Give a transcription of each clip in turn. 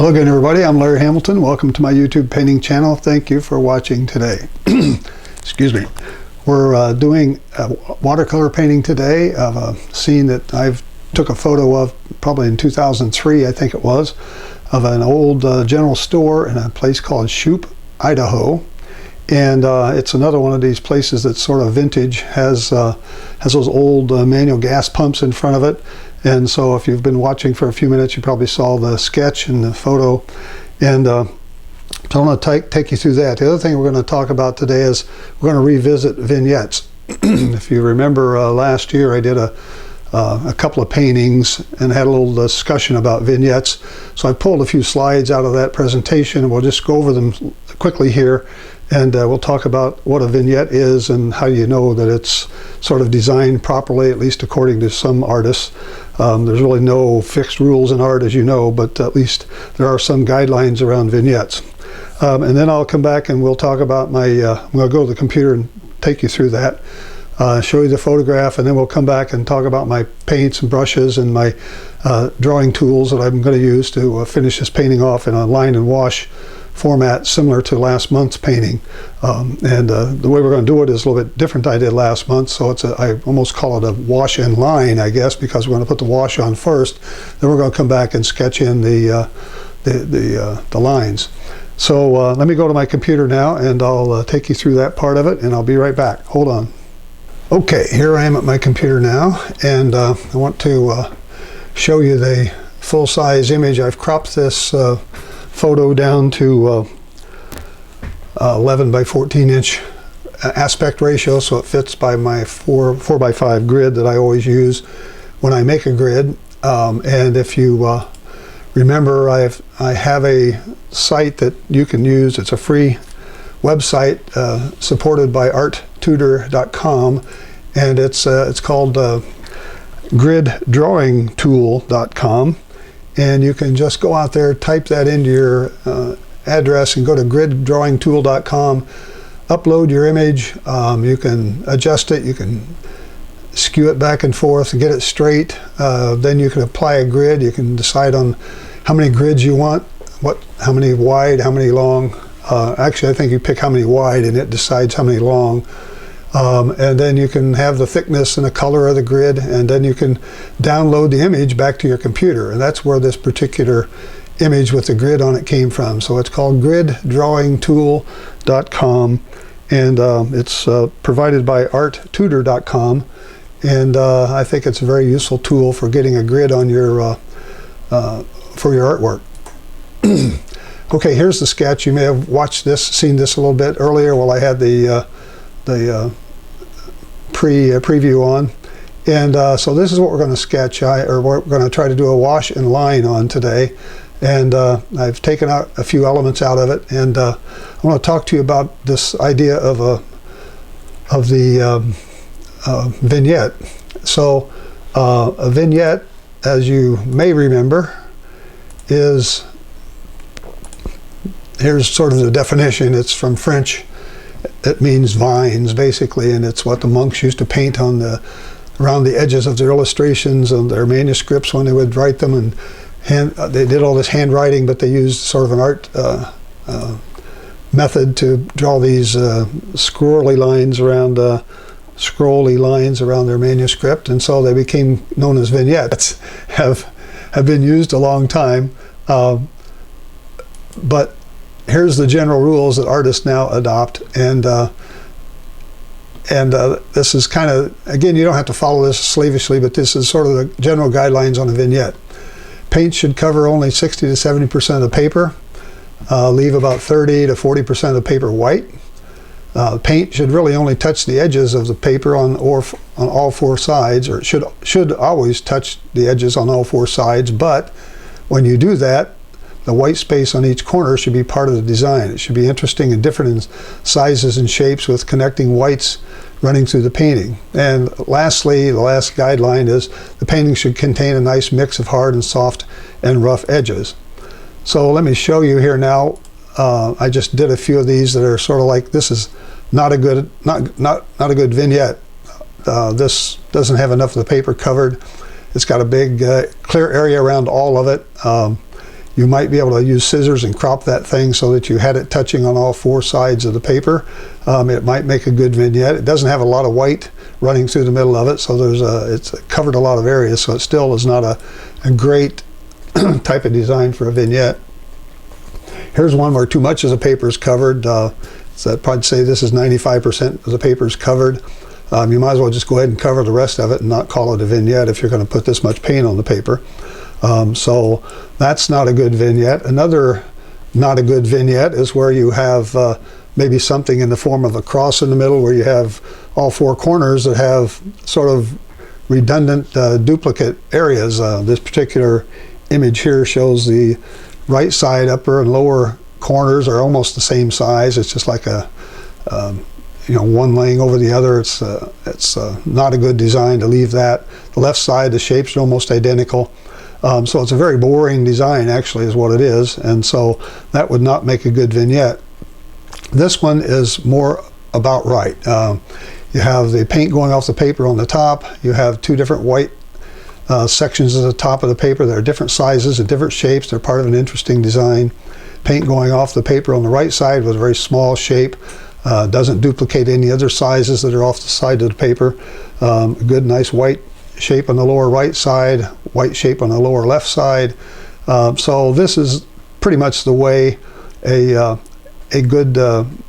Hello again, everybody. I'm Larry Hamilton. Welcome to my YouTube painting channel. Thank you for watching today. Excuse me. We're doing a watercolor painting today of a scene that I've took a photo of probably in 2003, I think it was, of an old general store in a place called Shoup, Idaho. And it's another one of these places that's sort of vintage, has those old manual gas pumps in front of it. And so if you've been watching for a few minutes, you probably saw the sketch and the photo. And so I'm going to take you through that. The other thing we're going to talk about today is we're going to revisit vignettes. If you remember last year, I did a couple of paintings and had a little discussion about vignettes. So I pulled a few slides out of that presentation, and we'll just go over them quickly here. And we'll talk about what a vignette is and how you know that it's sort of designed properly, at least according to some artists. There's really no fixed rules in art, as you know, but at least there are some guidelines around vignettes. And then I'll come back and we'll talk about my, I'm going to go to the computer and take you through that, show you the photograph, and then we'll come back and talk about my paints and brushes and my drawing tools that I'm going to use to finish this painting off in a line and wash format similar to last month's painting. The way we're going to do it is a little bit different than I did last month, so it's I almost call it a wash and line, I guess, because we're going to put the wash on first, then we're going to come back and sketch in the lines. So let me go to my computer now and I'll take you through that part of it, and I'll be right back. Hold on. Okay, here I am at my computer now, and I want to show you the full-size image. I've cropped this photo down to 11 by 14 inch aspect ratio, so it fits by my 4 by 5 grid that I always use when I make a grid. And if you remember, I have a site that you can use. It's a free website supported by arttutor.com, and it's called griddrawingtool.com. And you can just go out there, type that into your address, and go to griddrawingtool.com, upload your image. You can adjust it, you can skew it back and forth and get it straight. Then you can apply a grid. You can decide on how many grids you want, how many wide, how many long. Actually, I think you pick how many wide and it decides how many long. And then you can have the thickness and the color of the grid, and then you can download the image back to your computer. And that's where this particular image with the grid on it came from. So it's called griddrawingtool.com, and it's provided by arttutor.com. And I think it's a very useful tool for getting a grid on your for your artwork. Okay, here's the sketch. You may have watched this, seen this a little bit earlier while I had the preview on. And so this is what we're going to sketch, or we're going to try to do a wash and line on today. And I've taken out a few elements out of it, and I want to talk to you about this idea of the vignette. So a vignette, as you may remember, is, here's sort of the definition. It's from French. It means vines, basically, and it's what the monks used to paint on around the edges of their illustrations and their manuscripts when they would write them. And they did all this handwriting, but they used sort of an art method to draw these scrolly lines around their manuscript, and so they became known as vignettes. Have been used a long time, but here's the general rules that artists now adopt, and this is kind of, again, you don't have to follow this slavishly, but this is sort of the general guidelines on a vignette. Paint should cover only 60 to 70% of the paper. Leave about 30 to 40% of the paper white. Paint should really only touch the edges of the paper on all four sides, or it should always touch the edges on all four sides, but when you do that, the white space on each corner should be part of the design. It should be interesting and different in sizes and shapes, with connecting whites running through the painting. And lastly, the last guideline is the painting should contain a nice mix of hard and soft and rough edges. So let me show you here now. I just did a few of these that are sort of like, this is not a good vignette. This doesn't have enough of the paper covered. It's got a big clear area around all of it. You might be able to use scissors and crop that thing so that you had it touching on all 4 sides of the paper. It might make a good vignette. It doesn't have a lot of white running through the middle of it, so it's covered a lot of areas, so it still is not a great type of design for a vignette. Here's one where too much of the paper is covered. So I'd probably say this is 95% of the paper is covered. You might as well just go ahead and cover the rest of it and not call it a vignette if you're going to put this much paint on the paper. So that's not a good vignette. Another not a good vignette is where you have maybe something in the form of a cross in the middle, where you have all 4 corners that have sort of redundant duplicate areas. This particular image here shows the right side upper and lower corners are almost the same size. It's just like a one laying over the other. It's not a good design to leave that. The left side, the shapes are almost identical. So it's a very boring design, actually, is what it is, and so that would not make a good vignette. This one is more about right. You have the paint going off the paper on the top. You have 2 different white sections at the top of the paper that are different sizes and different shapes. They're part of an interesting design. Paint going off the paper on the right side with a very small shape. Doesn't duplicate any other sizes that are off the side of the paper. A good, nice white shape on the lower right side, white shape on the lower left side. So this is pretty much the way a good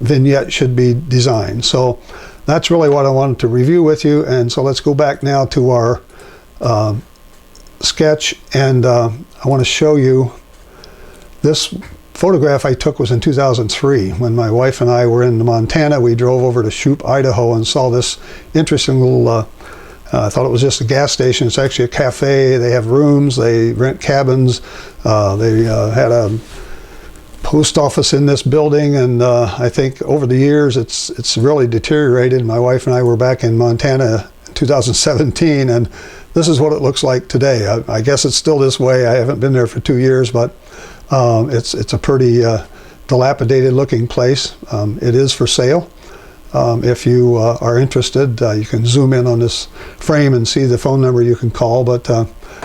vignette should be designed. So that's really what I wanted to review with you. And so let's go back now to our sketch, and I want to show you this photograph I took was in 2003 when my wife and I were in Montana. We drove over to Shoup, Idaho, and saw this interesting little I thought it was just a gas station. It's actually a cafe. They have rooms. They rent cabins. They had a post office in this building, and I think over the years it's really deteriorated. My wife and I were back in Montana in 2017, and this is what it looks like today. I guess it's still this way. I haven't been there for 2 years, but it's a pretty dilapidated looking place. It is for sale. If you are interested, you can zoom in on this frame and see the phone number you can call. But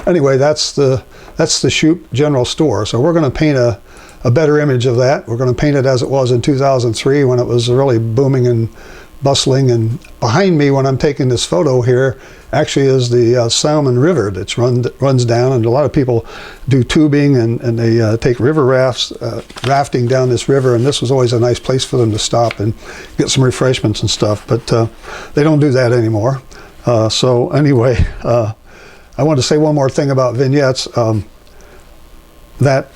anyway, that's the Shoup General Store. So we're going to paint a better image of that. We're going to paint it as it was in 2003 when it was really booming and bustling. And behind me, when I'm taking this photo here, actually is the Salmon River that runs down, and a lot of people do tubing and they take river rafting down this river, and this was always a nice place for them to stop and get some refreshments and stuff, but they don't do that anymore. So anyway, I want to say one more thing about vignettes. That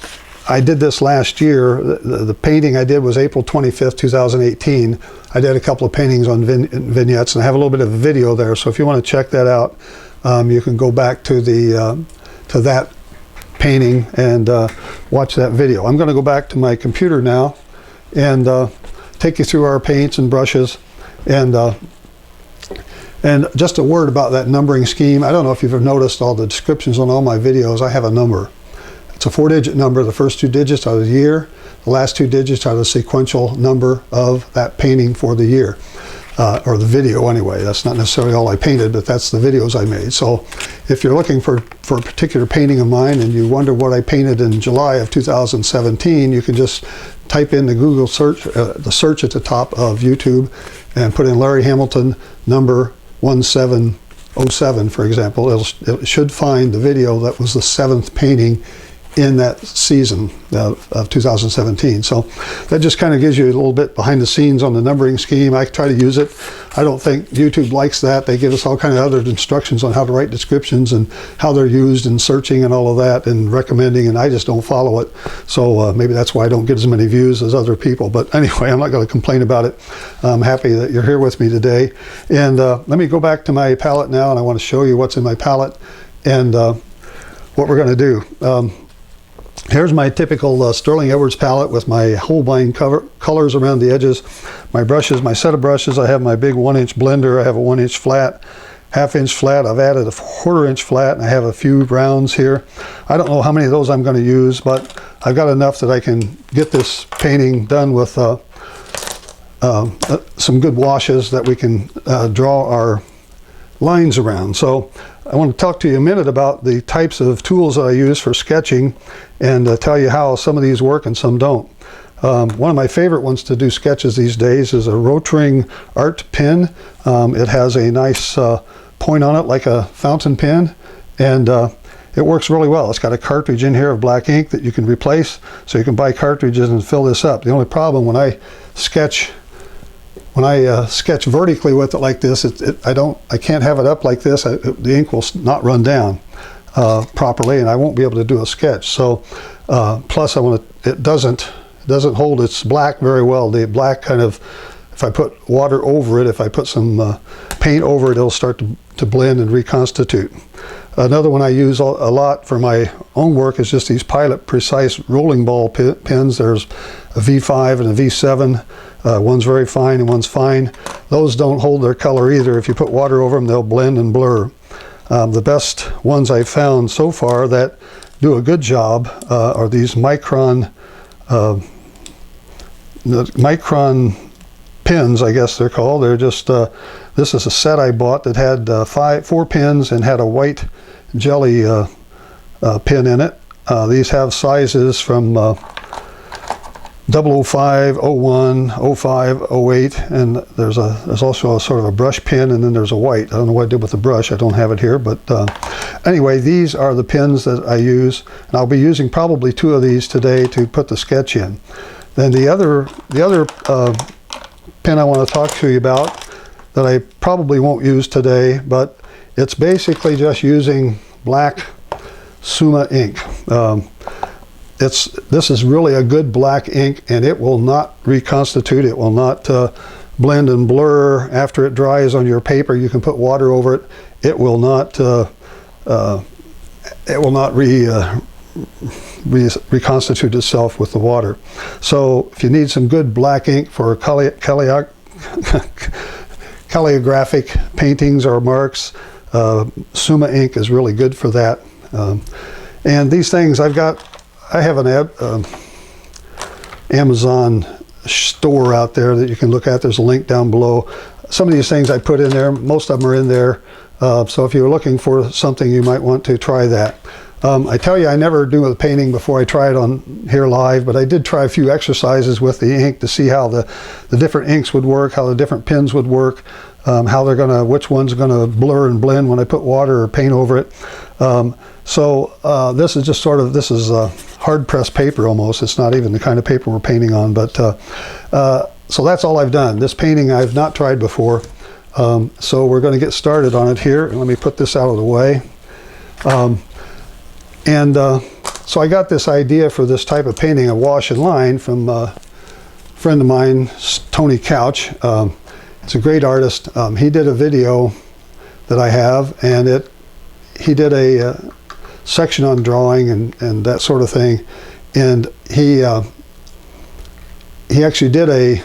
I did this last year. The painting I did was April 25th, 2018. I did a couple of paintings on vignettes, and I have a little bit of a video there. So if you want to check that out, you can go back to that painting and watch that video. I'm going to go back to my computer now and take you through our paints and brushes. And just a word about that numbering scheme. I don't know if you've noticed all the descriptions on all my videos. I have a number. It's a 4-digit number. The first 2 digits are the year. The last 2 digits are the sequential number of that painting for the year, or the video anyway. That's not necessarily all I painted, but that's the videos I made. So if you're looking for a particular painting of mine and you wonder what I painted in July of 2017, you can just type in the Google search, the search at the top of YouTube, and put in Larry Hamilton number 1707, for example. It should find the video that was the 7th painting in that season of 2017. So that just kind of gives you a little bit behind the scenes on the numbering scheme. I try to use it. I don't think YouTube likes that. They give us all kind of other instructions on how to write descriptions and how they're used in searching and all of that and recommending, and I just don't follow it. So maybe that's why I don't get as many views as other people. But anyway, I'm not going to complain about it. I'm happy that you're here with me today. And let me go back to my palette now, and I want to show you what's in my palette and what we're going to do. Here's my typical Sterling Edwards palette with my Holbein colors around the edges. My brushes, my set of brushes, I have my big 1-inch blender. I have a 1-inch flat, 1/2-inch flat. I've added a 1/4-inch flat, and I have a few rounds here. I don't know how many of those I'm going to use, but I've got enough that I can get this painting done with some good washes that we can draw our lines around. So I want to talk to you a minute about the types of tools that I use for sketching, and tell you how some of these work and some don't. One of my favorite ones to do sketches these days is a Rotring Art Pin. It has a nice point on it like a fountain pen, and it works really well. It's got a cartridge in here of black ink that you can replace, so you can buy cartridges and fill this up. The only problem when I sketch vertically with it like this, I can't have it up like this. The ink will not run down properly, and I won't be able to do a sketch. So plus it doesn't hold its black very well. The black kind of, if I put water over it, if I put some paint over it, it'll start to blend and reconstitute. Another one I use a lot for my own work is just these Pilot Precise rolling ball pens. There's a V5 and a V7. One's very fine and one's fine. Those don't hold their color either. If you put water over them, they'll blend and blur. The best ones I've found so far that do a good job are these micron pins, I guess they're called. They're just, this is a set I bought that had 4 pins and had a white jelly pin in it. These have sizes from 005, 01, 05, 08, and there's also a sort of a brush pin, and then there's a white. I don't know what I did with the brush. I don't have it here, but anyway, these are the pins that I use, and I'll be using probably 2 of these today to put the sketch in. Then the other pen I want to talk to you about that I probably won't use today, but it's basically just using black Suma ink. This is really a good black ink, and it will not reconstitute. It will not blend and blur after it dries on your paper. You can put water over it. It will not reconstitute itself with the water. So if you need some good black ink for calligraphic paintings or marks, Suma ink is really good for that. And these things I have an Amazon store out there that you can look at. There's a link down below. Some of these things I put in there. Most of them are in there. So if you're looking for something, you might want to try that. I tell you, I never do a painting before I try it on here live, but I did try a few exercises with the ink to see how the different inks would work, how the different pens would work, how which one's gonna blur and blend when I put water or paint over it. This is just this is hard pressed paper almost. It's not even the kind of paper we're painting on, but so that's all I've done. This painting I've not tried before. So we're going to get started on it here. Let me put this out of the way. So I got this idea for this type of painting, a wash and line, from a friend of mine, Tony Couch. It's a great artist. He did a video that I have, and he did a section on drawing and that sort of thing, and he actually did a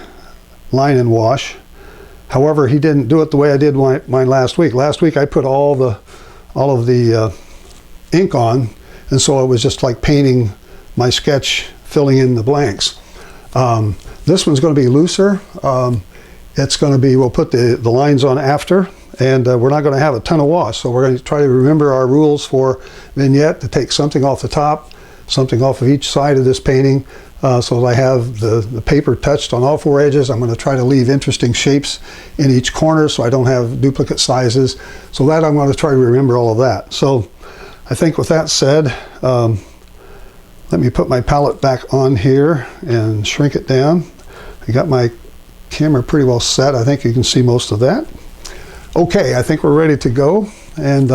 line and wash. However, he didn't do it the way I did mine last week. Last week I put all of the ink on, and so it was just like painting my sketch, filling in the blanks. This one's going to be looser. It's going to be, we'll put the lines on after, and we're not going to have a ton of wash. So we're going to try to remember our rules for Vignette, to take something off the top, something off of each side of this painting, so that I have the paper touched on all 4 edges. I'm going to try to leave interesting shapes in each corner so I don't have duplicate sizes. So that I'm going to try to remember all of that. So I think with that said, let me put my palette back on here and shrink it down. I got my camera pretty well set. I think you can see most of that. Okay, I think we're ready to go, and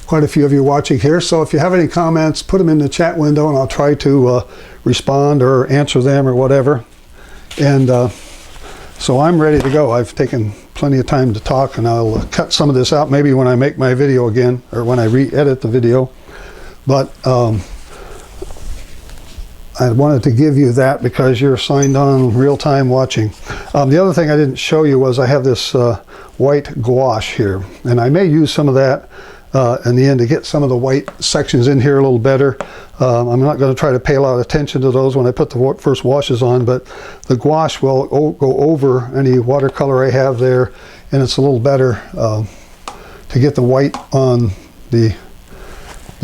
quite a few of you watching here. So if you have any comments, put them in the chat window and I'll try to respond or answer them or whatever. And so I'm ready to go. I've taken plenty of time to talk, and I'll cut some of this out maybe when I make my video again, or when I re-edit the video. But I wanted to give you that because you're signed on real-time watching. The other thing I didn't show you was I have this white gouache here, and I may use some of that in the end to get some of the white sections in here a little better. I'm not going to try to pay a lot of attention to those when I put the first washes on, but the gouache will go over any watercolor I have there, and it's a little better to get the white on the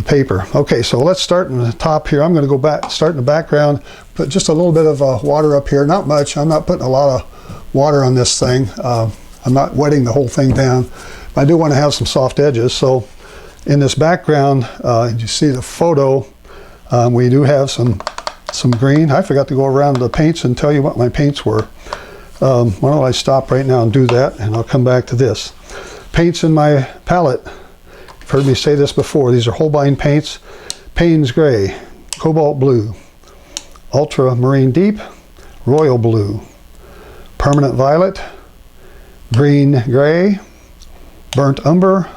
paper. Okay, so let's start in the top here. I'm going to go back, start in the background, put just a little bit of water up here. Not much. I'm not putting a lot of water on this thing. I'm not wetting the whole thing down. I do want to have some soft edges. So in this background, you see the photo. We do have some green. I forgot to go around the paints and tell you what my paints were. Why don't I stop right now and do that, and I'll come back to this. Paints in my palette. You've heard me say this before. These are Holbein paints. Payne's Gray, Cobalt Blue, Ultramarine Deep, Royal Blue, Permanent Violet, Green Gray, Burnt Umber,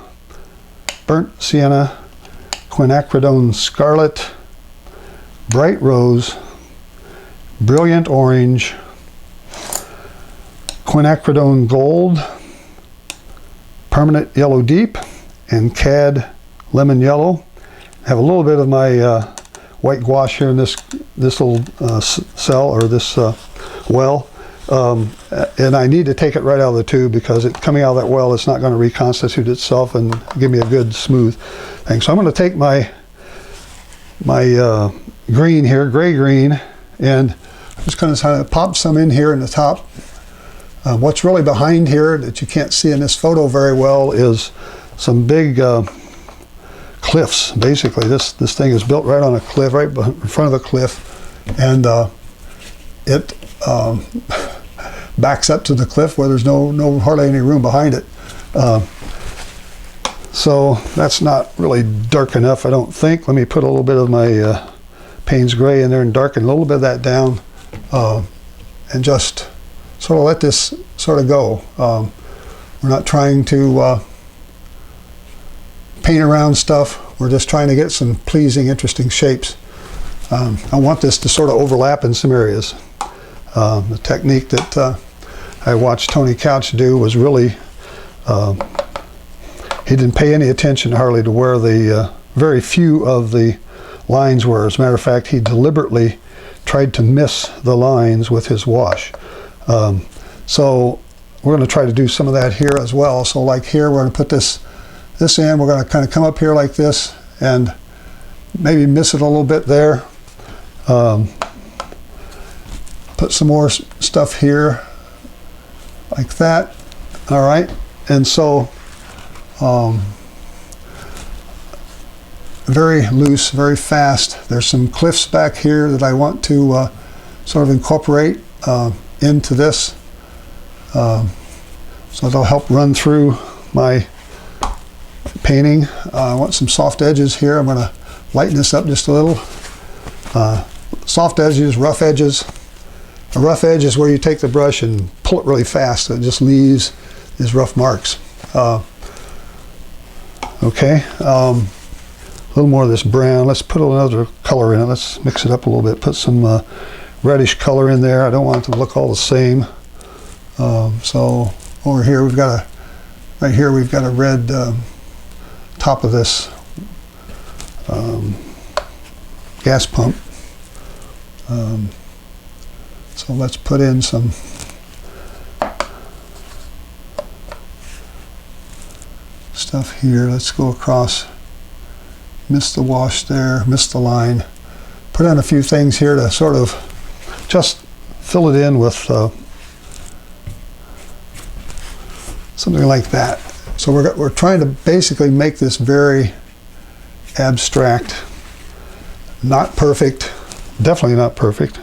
Burnt Sienna, Quinacridone Scarlet, Bright Rose, Brilliant Orange, Quinacridone Gold, Permanent Yellow Deep, and Cad Lemon Yellow. I have a little bit of my white gouache here in this little cell, or this well. And I need to take it right out of the tube, because coming out of that well, it's not going to reconstitute itself and give me a good smooth thing. So I'm going to take my green here, gray green, and I'm just going to kind of pop some in here in the top. What's really behind here that you can't see in this photo very well is some big cliffs. Basically, this thing is built right on a cliff, right in front of the cliff, and it backs up to the cliff where there's no hardly any room behind it. So that's not really dark enough, I don't think. Let me put a little bit of my Payne's Gray in there and darken a little bit of that down, and just sort of let this sort of go. We're not trying to paint around stuff. We're just trying to get some pleasing, interesting shapes. I want this to sort of overlap in some areas. The technique that I watched Tony Couch do was really, he didn't pay any attention hardly to where the very few of the lines were. As a matter of fact, he deliberately tried to miss the lines with his wash. So we're going to try to do some of that here as well. So like here, we're going to put this in. We're going to kind of come up here like this and maybe miss it a little bit there. Put some more stuff here like that. All right, and so very loose, very fast. There's some cliffs back here that I want to sort of incorporate into this, so that'll help run through my painting. I want some soft edges here. I'm going to lighten this up just a little. Soft edges, rough edges. A rough edge is where you take the brush and pull it really fast. It just leaves these rough marks. Okay, a little more of this brown. Let's put another color in it. Let's mix it up a little bit. Put some reddish color in there. I don't want it to look all the same. So over here we've got right here we've got a red top of this gas pump. So let's put in some stuff here. Let's go across, miss the wash there, miss the line. Put in a few things here to sort of just fill it in with something like that. So we're trying to basically make this very abstract, not perfect, definitely not perfect.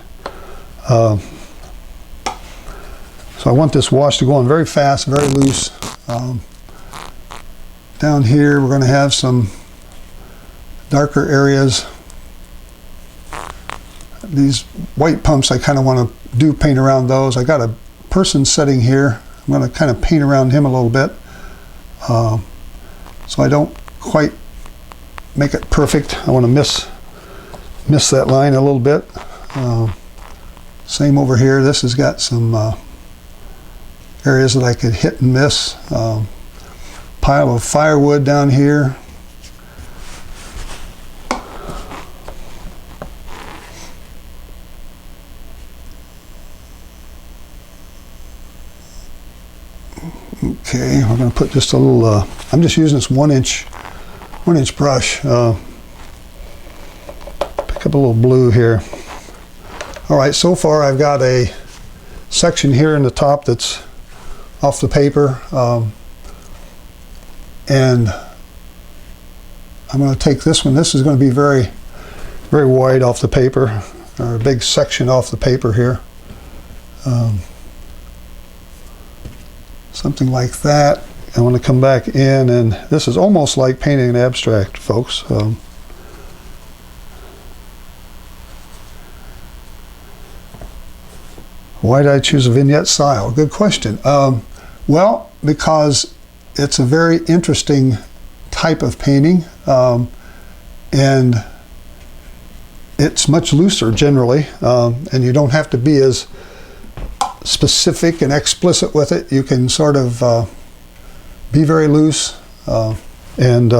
So I want this wash to go on very fast, very loose. Down here we're going to have some darker areas. These white pumps, I kind of want to paint around those. I got a person sitting here. I'm going to kind of paint around him a little bit, so I don't quite make it perfect. I want to miss that line a little bit. Same over here. This has got some areas that I could hit and miss. Pile of firewood down here. Okay, we're going to put just a little I'm just using this 1-inch brush. Pick up a little blue here. All right, so far I've got a section here in the top that's off the paper, and I'm going to take this one. This is going to be very, very wide off the paper, or a big section off the paper here. Something like that. I want to come back in, and this is almost like painting an abstract, folks. Why did I choose a vignette style? Good question. Well, because it's a very interesting type of painting, and it's much looser generally, and you don't have to be as specific and explicit with it. You can sort of be very loose, and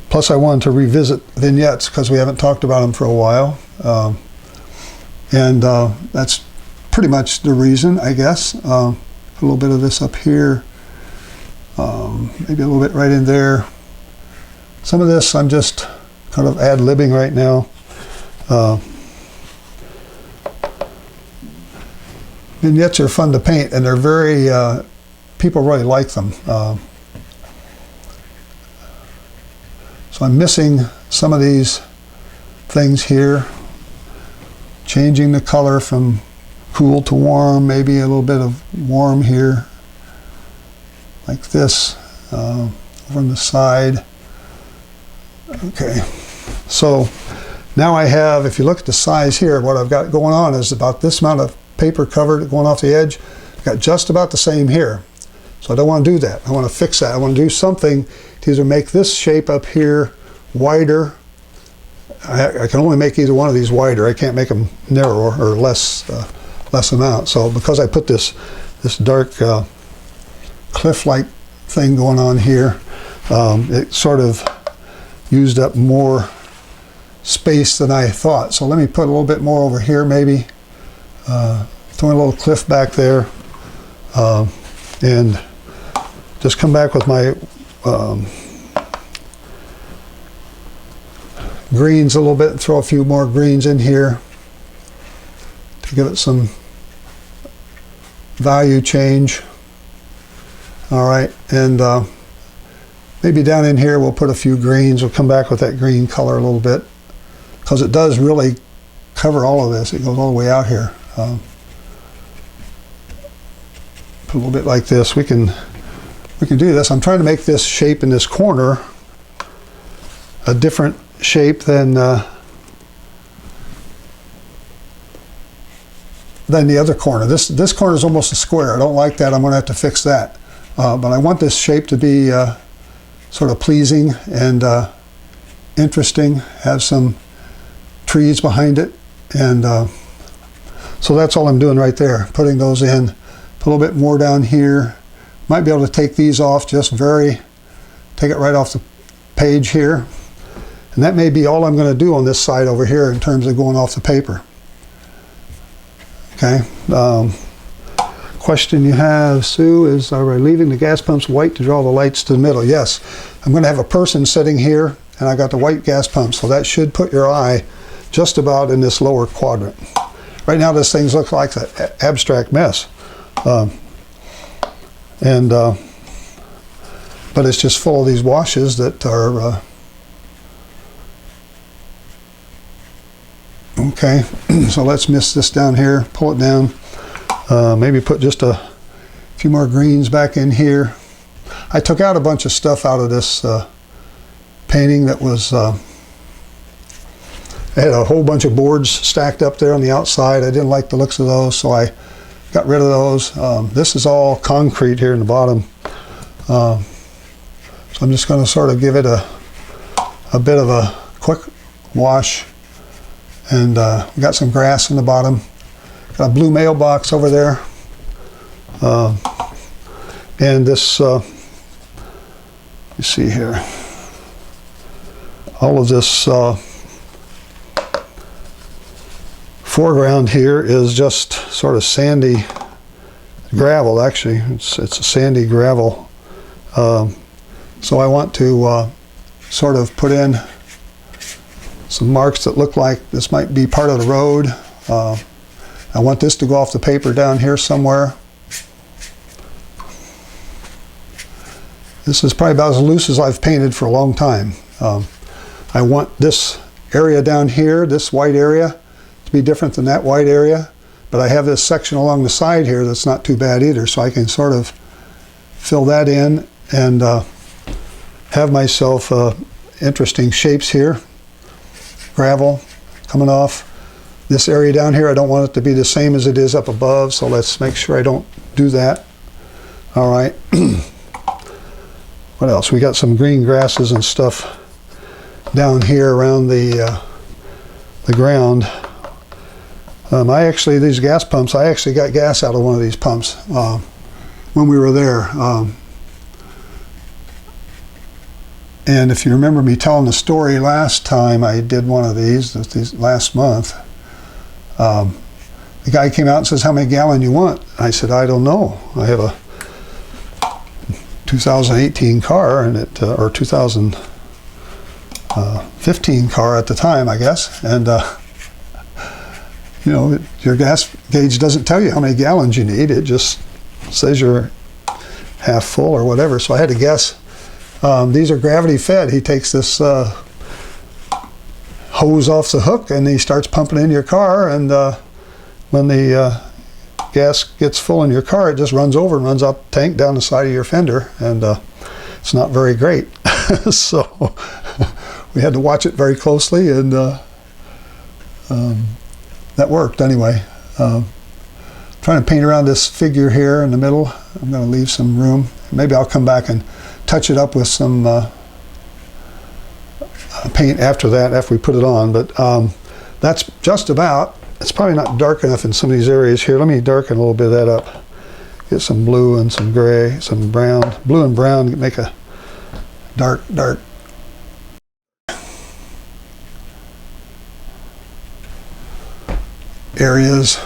plus I wanted to revisit vignettes because we haven't talked about them for a while, and that's pretty much the reason, I guess. Put a little bit of this up here, maybe a little bit right in there. Some of this I'm just kind of ad-libbing right now. Vignettes are fun to paint, and they're very, people really like them. So I'm missing some of these things here, changing the color from cool to warm, maybe a little bit of warm here, like this, over on the side. Okay, so now I have, if you look at the size here, what I've got going on is about this amount of paper covered going off the edge. I've got just about the same here. So I don't want to do that. I want to fix that. I want to do something to either make this shape up here wider. I can only make either one of these wider. I can't make them narrower or less amount. So because I put this dark cliff-like thing going on here, it sort of used up more space than I thought. So let me put a little bit more over here, maybe. Throwing a little cliff back there, and just come back with my greens a little bit and throw a few more greens in here to give it some value change. All right, and maybe down in here we'll put a few greens. We'll come back with that green color a little bit because it does really cover all of this. It goes all the way out here. Put a little bit like this. We can do this. I'm trying to make this shape in this corner a different shape than the other corner. This corner is almost a square. I don't like that. I'm going to have to fix that. But I want this shape to be sort of pleasing and interesting. Have some trees behind it, and so that's all I'm doing right there. Putting those in. Put a little bit more down here. Might be able to take these off. Take it right off the page here. And that may be all I'm going to do on this side over here in terms of going off the paper. Okay. Question you have, Sue, is are we leaving the gas pumps white to draw the lights to the middle? Yes. I'm going to have a person sitting here, and I got the white gas pump, so that should put your eye just about in this lower quadrant. Right now this thing looks like an abstract mess. But it's just full of these washes that are okay. So let's mist this down here, pull it down, maybe put just a few more greens back in here. I took out a bunch of stuff out of this painting that was I had a whole bunch of boards stacked up there on the outside. I didn't like the looks of those, so I got rid of those. This is all concrete here in the bottom. So I'm just going to sort of give it a bit of a quick wash. And we got some grass in the bottom. Got a blue mailbox over there. And this, you see here, all of this foreground here is just sort of sandy gravel. Actually, it's a sandy gravel So I want to sort of put in some marks that look like this might be part of the road. I want this to go off the paper down here somewhere. This is probably about as loose as I've painted for a long time. I want this area down here, this white area, to be different than that white area. But I have this section along the side here that's not too bad either, so I can sort of fill that in and have myself interesting shapes here. Gravel coming off. This area down here, I don't want it to be the same as it is up above, so let's make sure I don't do that. All right. What else? We got some green grasses and stuff down here around the ground. These gas pumps, I actually got gas out of one of these pumps when we were there. And if you remember me telling the story last time I did one of these last month, the guy came out and says, "How many gallon you want?" I said, "I don't know. I have a 2018 car, and or 2015 car at the time, I guess." And you know, your gas gauge doesn't tell you how many gallons you need. It just says you're half full or whatever. So I had to guess. These are gravity fed. He takes this hose off the hook and he starts pumping in your car, and when the gas gets full in your car, it just runs over and runs out the tank down the side of your fender, and it's not very great. So we had to watch it very closely, and that worked anyway. Trying to paint around this figure here in the middle. I'm going to leave some room. Maybe I'll come back and touch it up with some paint after that, after we put it on. But that's just about. It's probably not dark enough in some of these areas here. Let me darken a little bit of that up. Get some blue and some gray, some brown. Blue and brown make a dark areas.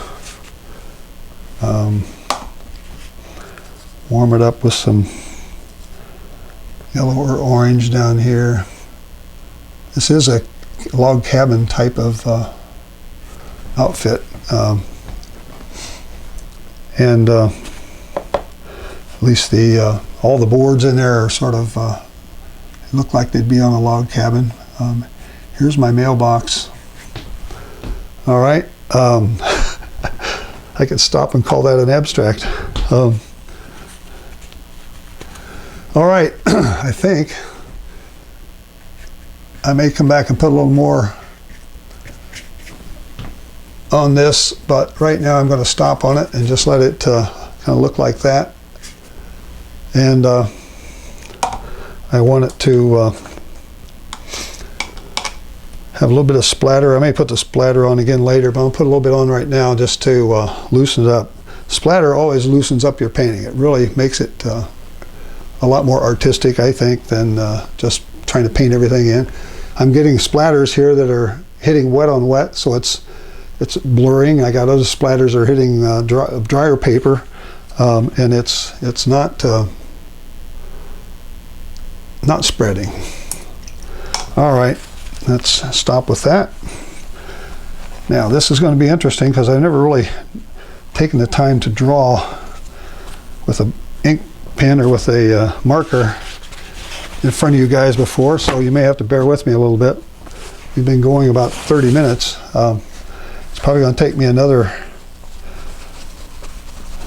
Warm it up with some yellow or orange down here. This is a log cabin type of outfit, and at least all the boards in there are sort of look like they'd be on a log cabin. Here's my mailbox. All right. I could stop and call that an abstract. All right, I think I may come back and put a little more on this, but right now I'm going to stop on it and just let it kind of look like that. And I want it to have a little bit of splatter. I may put the splatter on again later, but I'll put a little bit on right now just to loosen it up. Splatter always loosens up your painting. It really makes it a lot more artistic, I think, than just trying to paint everything in. I'm getting splatters here that are hitting wet on wet, so it's blurring. I got other splatters that are hitting drier paper, and it's not spreading. All right. Let's stop with that. Now this is going to be interesting because I've never really taken the time to draw with an ink pen or with a marker in front of you guys before, so you may have to bear with me a little bit. We've been going about 30 minutes. It's probably going to take me another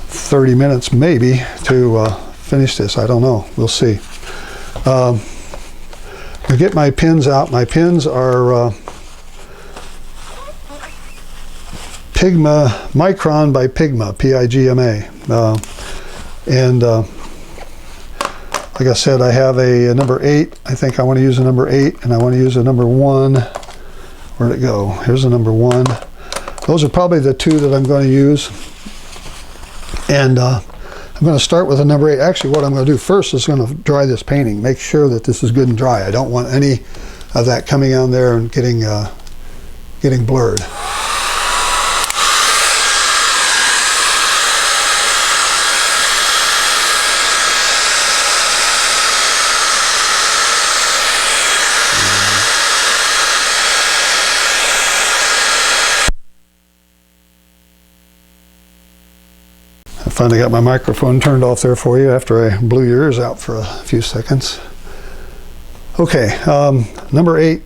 30 minutes maybe to finish this. I don't know. We'll see. I get my pins out. My pins are Pigma Micron by Pigma, P-I-G-M-A. And like I said, I have a number 8. I think I want to use a number 8, and I want to use a number 1. Where'd it go? Here's a number 1. Those are probably the two that I'm going to use. And I'm going to start with a number 8. Actually, what I'm going to do first is going to dry this painting. Make sure that this is good and dry. I don't want any of that coming on there and getting blurred. I finally got my microphone turned off there for you after I blew your ears out for a few seconds. Okay, number 8.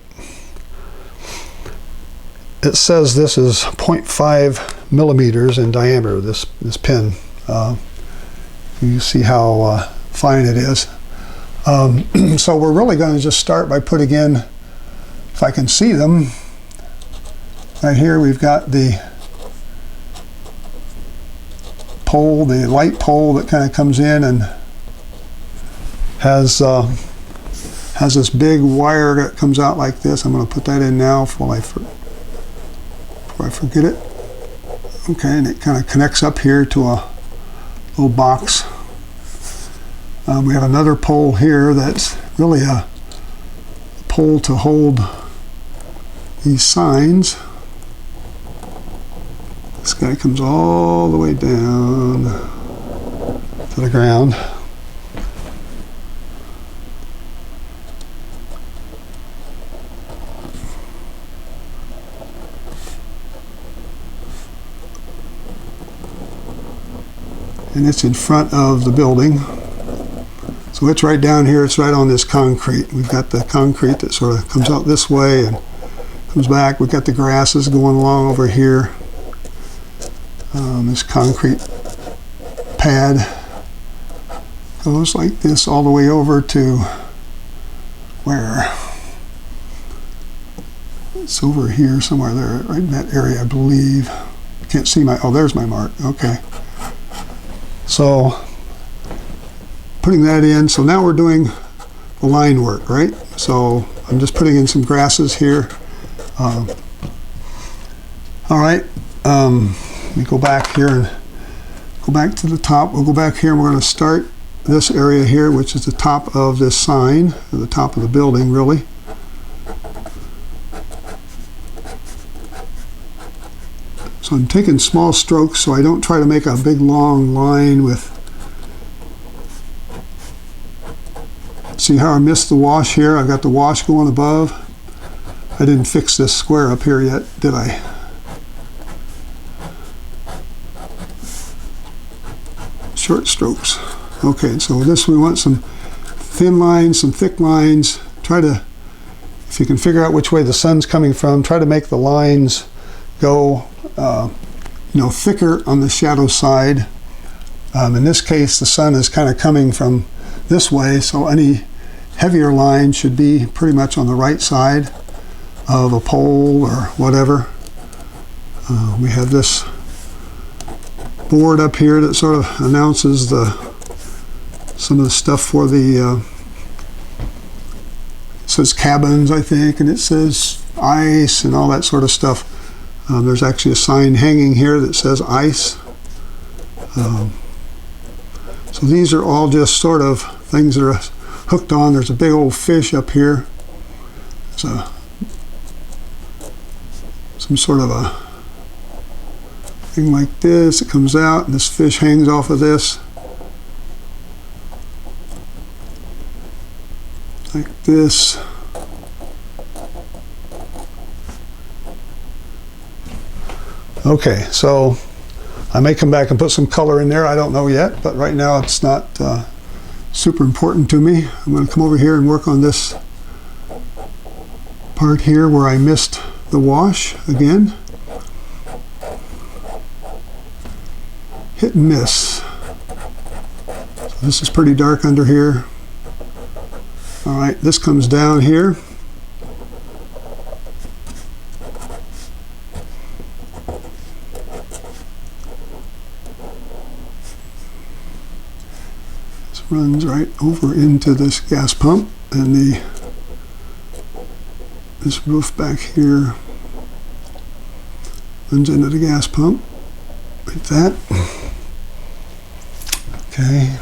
It says this is 0.5 millimeters in diameter, this pin. You see how fine it is. So we're really going to just start by putting in, if I can see them, right here we've got the pole, the light pole that kind of comes in and has this big wire that comes out like this. I'm going to put that in now before I forget it. Okay, and it kind of connects up here to a little box. We have another pole here that's really a pole to hold these signs. This guy comes all the way down to the ground. And it's in front of the building. So it's right down here, it's right on this concrete. We've got the concrete that sort of comes out this way and comes back. We've got the grasses going along over here. This concrete pad goes like this all the way over to where? It's over here somewhere there, right in that area, I believe. Can't see my, oh, there's my mark, okay. So putting that in, so now we're doing the line work, right? So I'm just putting in some grasses here. All right, let me go back here and go back to the top. We'll go back here and we're going to start this area here, which is the top of this sign, or the top of the building, really. So I'm taking small strokes so I don't try to make a big long line with. See how I missed the wash here? I've got the wash going above. I didn't fix this square up here yet, did I? Short strokes. Okay, so this we want some thin lines, some thick lines. Try to, if you can figure out which way the sun's coming from, try to make the lines go thicker on the shadow side. In this case, the sun is kind of coming from this way, so any heavier line should be pretty much on the right side of a pole or whatever. We have this board up here that sort of announces some of the stuff for the it says cabins, I think, and it says ice and all that sort of stuff. There's actually a sign hanging here that says ice. So these are all just sort of things that are hooked on. There's a big old fish up here. There's some sort of a thing like this. It comes out and this fish hangs off of this. Like this. Okay, so I may come back and put some color in there. I don't know yet, but right now it's not super important to me. I'm going to come over here and work on this part here where I missed the wash again. Hit and miss. So this is pretty dark under here. All right, this comes down here. Runs right over into this gas pump, and this roof back here runs into the gas pump like that. Okay,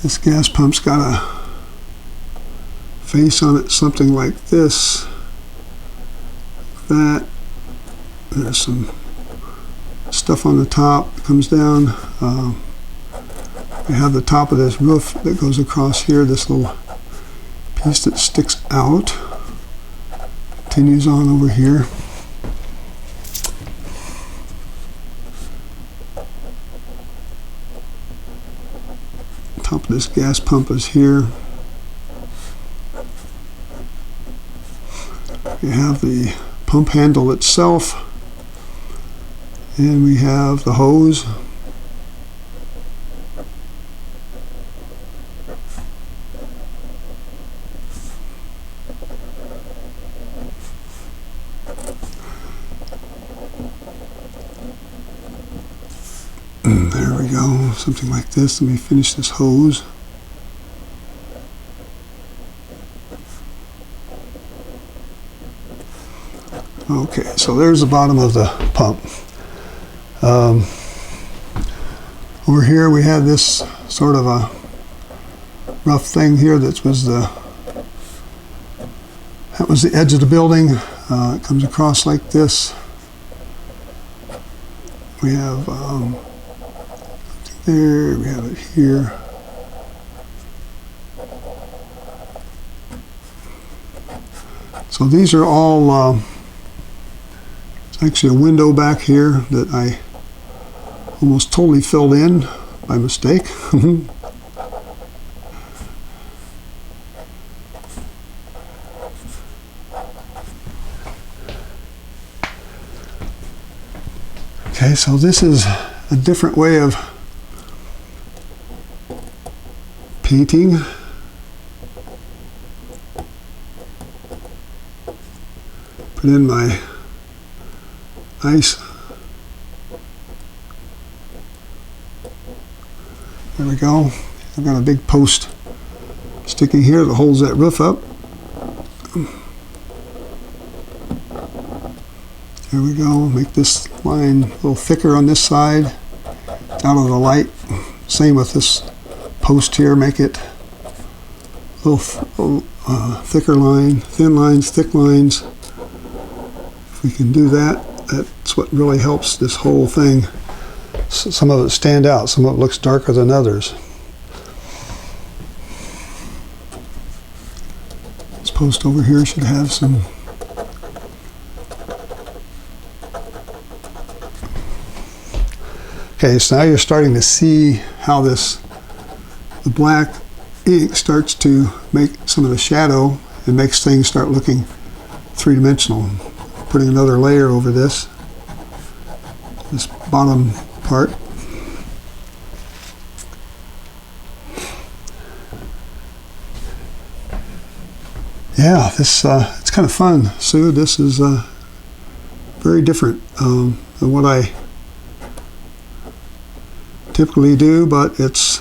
this gas pump's got a face on it, something like this, like that. There's some stuff on the top that comes down. We have the top of this roof that goes across here, this little piece that sticks out, continues on over here. Top of this gas pump is here. We have the pump handle itself, and we have the hose. There we go, something like this. Let me finish this hose. Okay, so there's the bottom of the pump. Over here we have this sort of a rough thing here that was the edge of the building. It comes across like this. We have there, we have it here. So these are all actually a window back here that I almost totally filled in by mistake. Okay, so this is a different way of painting. Put in my ice. There we go. I've got a big post sticking here that holds that roof up. There we go. Make this line a little thicker on this side, out of the light. Same with this post here. Make it a little thicker line, thin lines, thick lines. If we can do that, that's what really helps this whole thing. Some of it stand out, some of it looks darker than others. This post over here should have some okay, so now you're starting to see how the black ink starts to make some of the shadow and makes things start looking three-dimensional. Putting another layer over this bottom part. Yeah, this it's kind of fun, Sue. This is very different than what I typically do, but it's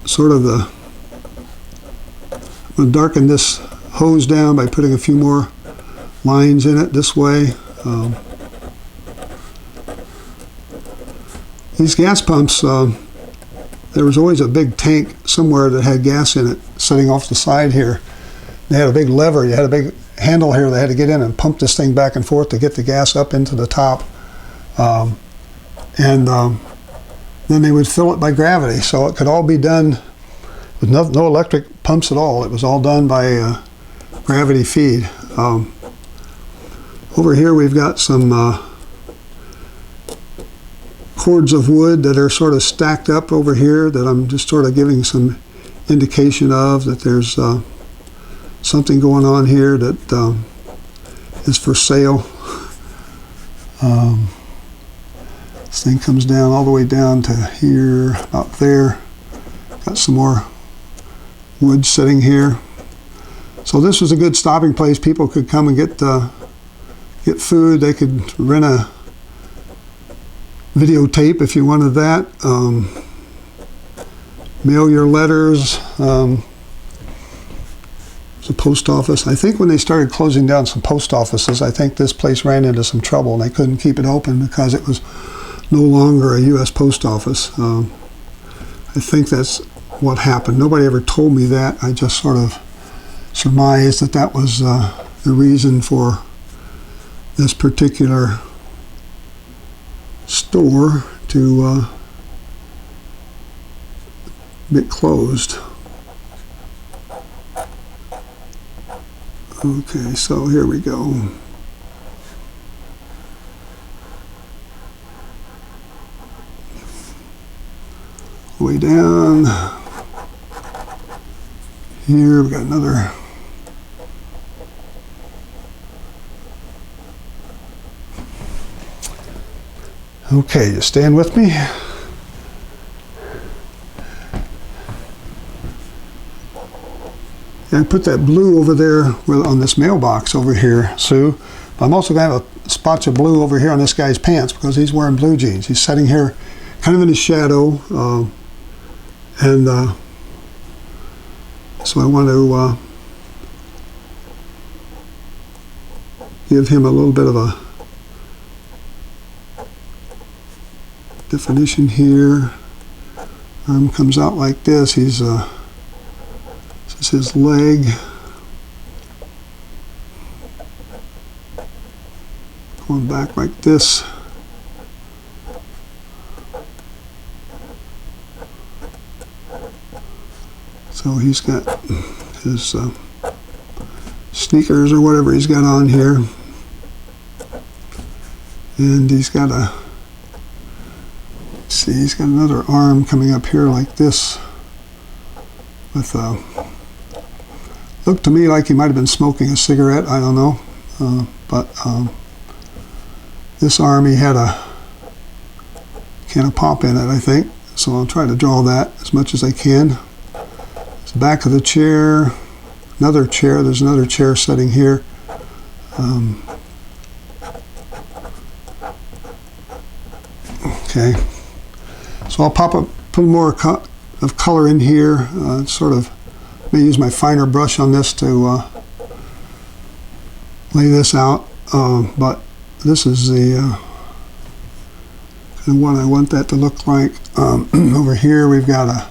sort of I'm going to darken this hose down by putting a few more lines in it this way. These gas pumps, there was always a big tank somewhere that had gas in it sitting off the side here. They had a big lever, you had a big handle here they had to get in and pump this thing back and forth to get the gas up into the top. Then they would fill it by gravity, so it could all be done with no electric pumps at all. It was all done by gravity feed. Over here we've got some cords of wood that are sort of stacked up over here that I'm just sort of giving some indication of that there's something going on here that is for sale. This thing comes down all the way down to here, about there. Got some more wood sitting here. So this was a good stopping place. People could come and get food. They could rent a videotape if you wanted that. Mail your letters. The post office. I think when they started closing down some post offices, I think this place ran into some trouble and they couldn't keep it open because it was no longer a U.S. post office. I think that's what happened. Nobody ever told me that. I just sort of surmised that that was the reason for this particular store to be closed. Okay, so here we go. way down. Here we got another. Okay, you staying with me? And put that blue over there on this mailbox over here, Sue. But I'm also going to have spots of blue over here on this guy's pants because he's wearing blue jeans. He's sitting here kind of in his shadow. So I want to give him a little bit of a definition here. Arm comes out like this. He's this is his leg. Going back like this. So he's got his sneakers or whatever he's got on here. And he's got a, see, he's got another arm coming up here like this with looked to me like he might have been smoking a cigarette, I don't know. But this arm, he had a can of pop in it, I think. So I'll try to draw that as much as I can. It's the back of the chair, another chair, there's another chair sitting here. Okay, so I'll put more of color in here, sort of, may use my finer brush on this to lay this out, but this is the kind of what I want that to look like. Over here we've got a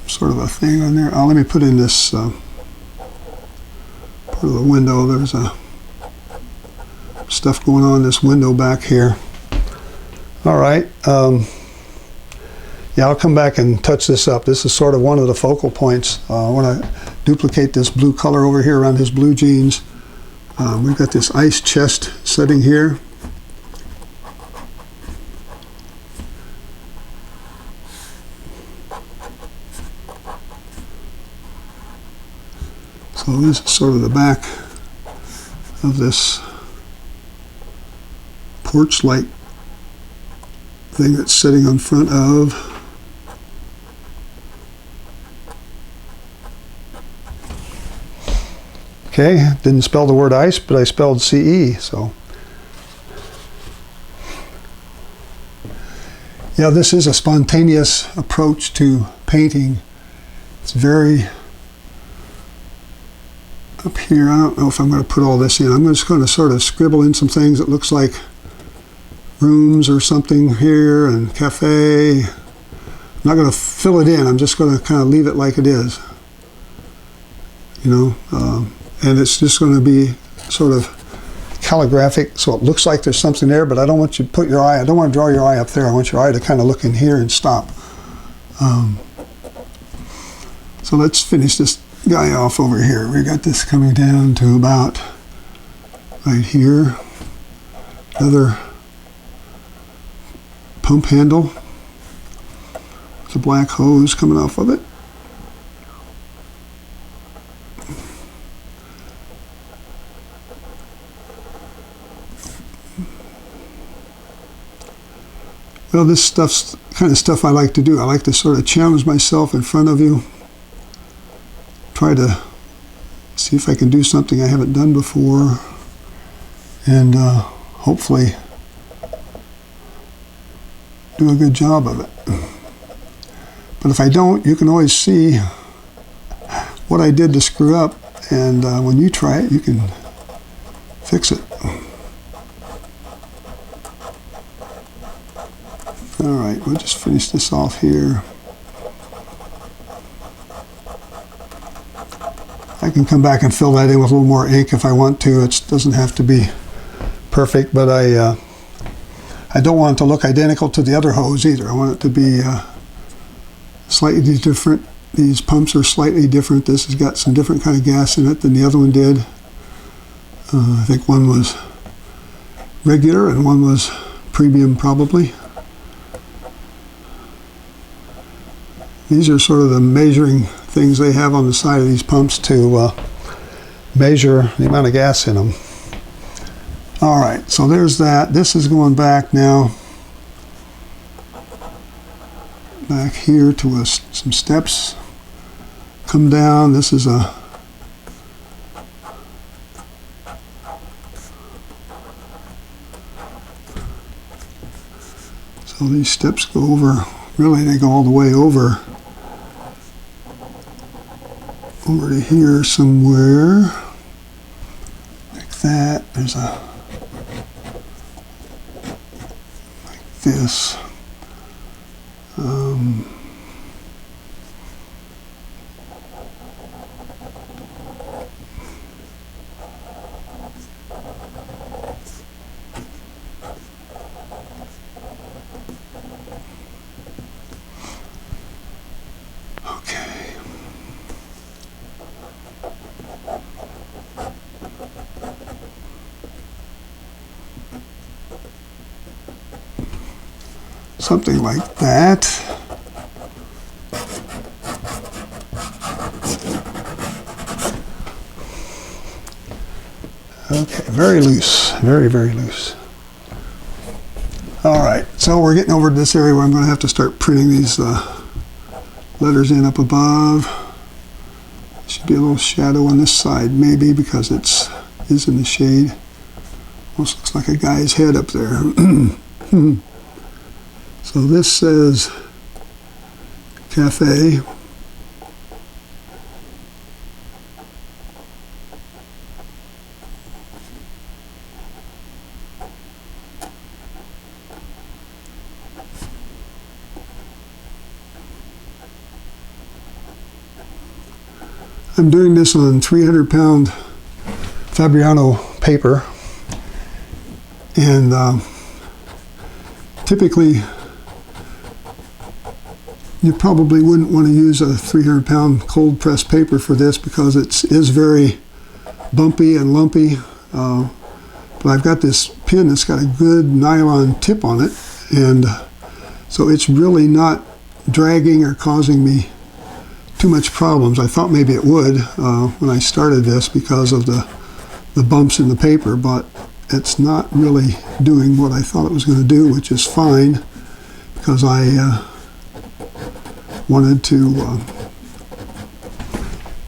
sort of a thing on there. Let me put in this part of the window. There's stuff going on in this window back here. All right. Yeah, I'll come back and touch this up. This is sort of one of the focal points. I want to duplicate this blue color over here around his blue jeans. We've got this ice chest sitting here. So this is sort of the back of this porch-like thing that's sitting in front of. Okay, didn't spell the word ice, but I spelled CE, so. Yeah, this is a spontaneous approach to painting. It's very up here. I don't know if I'm going to put all this in. I'm just going to sort of scribble in some things that looks like rooms or something here and cafe. I'm not going to fill it in. I'm just going to kind of leave it like it is. You know, and it's just going to be sort of calligraphic, so it looks like there's something there, but I don't want you to put your eye, I don't want to draw your eye up there. I want your eye to kind of look in here and stop. So let's finish this guy off over here. We got this coming down to about right here. Another pump handle with a black hose coming off of it. Well, this stuff's kind of stuff I like to do. I like to sort of challenge myself in front of you. Try to see if I can do something I haven't done before. And hopefully do a good job of it. But if I don't, you can always see what I did to screw up. And when you try it, you can fix it. All right, we'll just finish this off here. I can come back and fill that in with a little more ink if I want to. It doesn't have to be perfect, but I don't want it to look identical to the other hose either. I want it to be slightly different. These pumps are slightly different. This has got some different kind of gas in it than the other one did. I think one was regular and one was premium probably. These are sort of the measuring things they have on the side of these pumps to measure the amount of gas in them. All right, so there's that. This is going back now, back here to some steps. Come down. This is a so these steps go over. Really, they go all the way over to here somewhere, like that. There's a like this. Something like that. Okay, very loose, very, very loose. All right, so we're getting over to this area where I'm going to have to start printing these letters in up above. Should be a little shadow on this side, maybe, because it is in the shade. Almost looks like a guy's head up there. So this says cafe. I'm doing this on 300-pound Fabriano paper, and typically you probably wouldn't want to use a 300-pound cold press paper for this because it is very bumpy and lumpy. But I've got this pin that's got a good nylon tip on it, and so it's really not dragging or causing me too much problems. I thought maybe it would when I started this because of the bumps in the paper, but it's not really doing what I thought it was going to do, which is fine, because I wanted to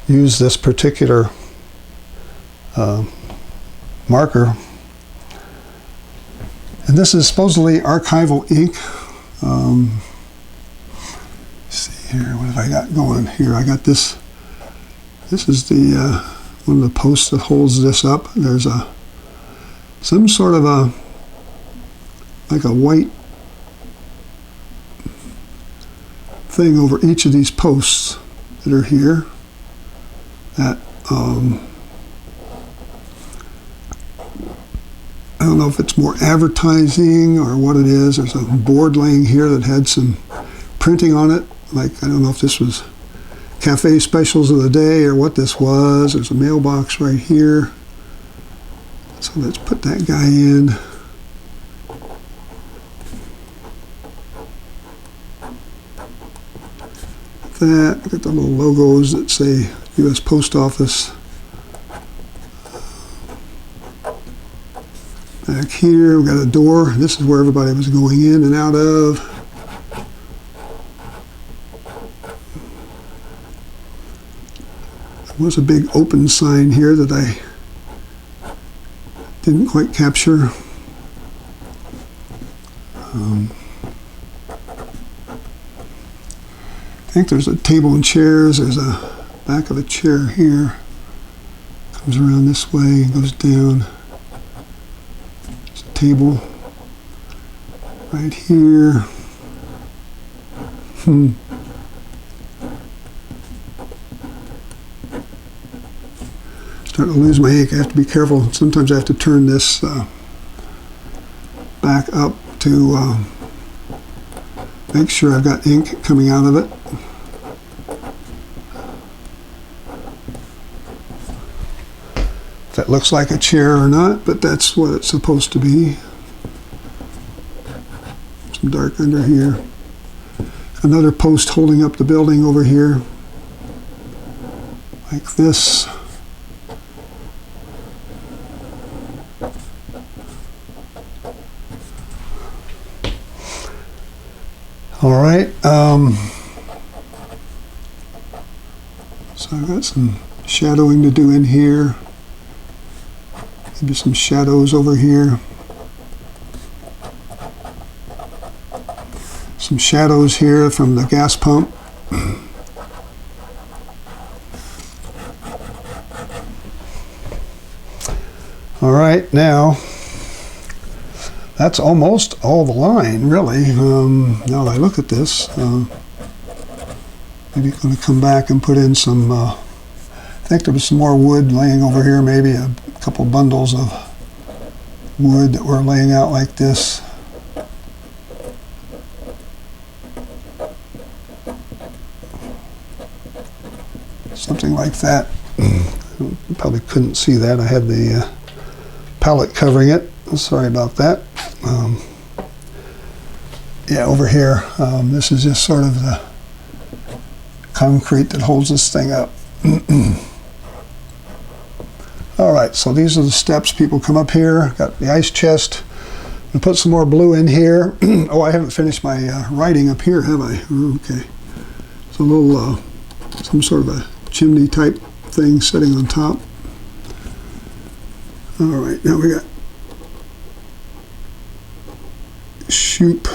use this particular marker. And this is supposedly archival ink. Let's see here, what have I got going here? I got this. This is the one of the posts that holds this up. There's some sort of like a white thing over each of these posts that are here that I don't know if it's more advertising or what it is. There's a board laying here that had some printing on it. Like, I don't know if this was cafe specials of the day or what this was. There's a mailbox right here. So let's put that guy in. That, look at the little logos that say U.S. Post Office. Back here, we've got a door. This is where everybody was going in and out of. There was a big open sign here that I didn't quite capture. I think there's a table and chairs. There's a back of a chair here. Comes around this way, goes down. There's a table right here. Starting to lose my ink. I have to be careful. Sometimes I have to turn this back up to make sure I've got ink coming out of it. If that looks like a chair or not, but that's what it's supposed to be. Some dark under here. another post holding up the building over here, like this. All right, so I've got some shadowing to do in here, maybe some shadows over here, some shadows here from the gas pump. All right, now that's almost all the line, really. Now that I look at this, maybe going to come back and put in some, I think there was some more wood laying over here, maybe a couple bundles of wood that were laying out like this. Something like that. You probably couldn't see that. I had the palette covering it. Sorry about that. Yeah, over here, this is just sort of the concrete that holds this thing up. All right, so these are the steps. People come up here, got the ice chest. I'm gonna put some more blue in here. Oh, I haven't finished my writing up here, have I? Okay. It's a little, some sort of a chimney type thing sitting on top. All right, now we got Shoup.